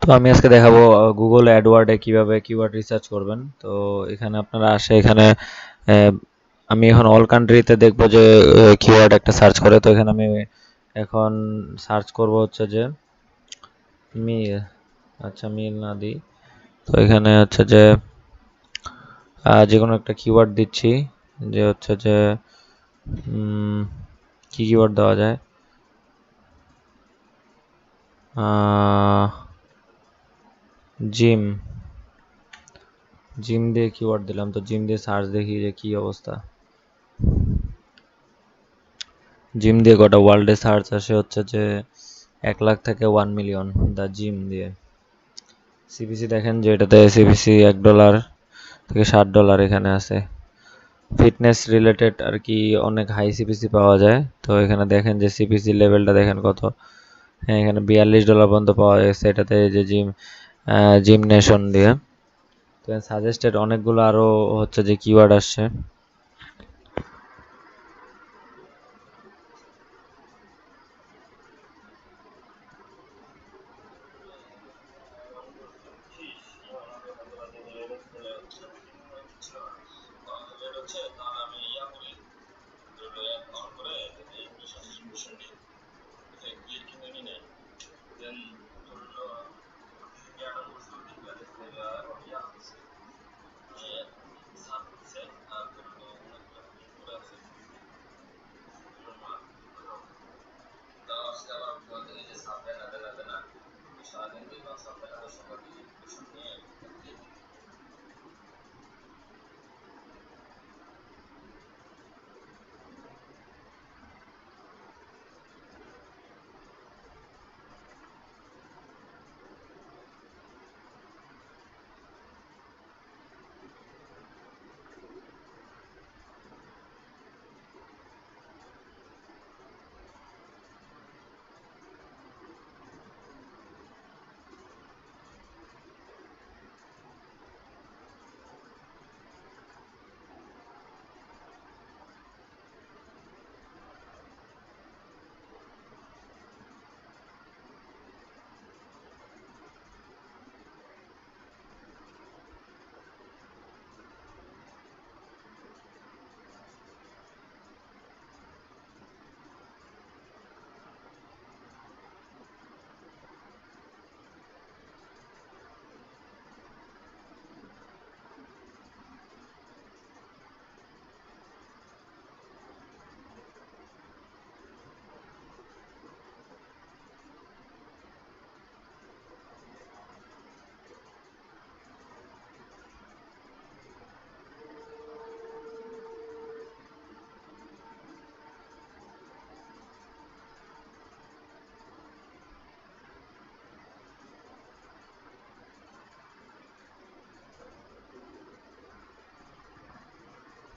তো আমি আজকে দেখাবো গুগল অ্যাডওয়ার্ডে কিভাবে কিওয়ার্ড রিসার্চ করবেন। তো এখানে আপনারা আসে এখানে আহ, আমি এখন অল কান্ট্রিতে দেখবো যে কিওয়ার্ড একটা সার্চ করে। তো এখানে আমি এখন সার্চ করব হচ্ছে যে মিল। আচ্ছা, মিল না দিই, তো এখানে হচ্ছে যে যে কোনো একটা কিওয়ার্ড দিচ্ছি, যে হচ্ছে যে কি কিওয়ার্ড দেওয়া যায়। জিম জিম দিয়ে কিওয়ার্ড দিলাম, তো জিম দিয়ে সার্চ দেখি যে কি অবস্থা। জিম দিয়ে গোটা ওয়ার্ল্ডে সার্চ আসে হচ্ছে যে 1 লাখ থেকে 1 মিলিয়ন দ্য জিম দিয়ে। সিপিসি দেখেন যে এটাতে সিপিসি $1 থেকে $60 এখানে আছে। ফিটনেস রিলেটেড আর কি অনেক হাই সিপিসি পাওয়া যায়। তো এখানে দেখেন যে সিপিসি লেভেলটা দেখেন কত। হ্যাঁ, এখানে $42 পর্যন্ত পাওয়া গেছে এটাতে, যে জিম জিম নেশন দিয়ে। তো সাজেস্টেড অনেকগুলো আরো হচ্ছে যে কিওয়ার্ড আসছে।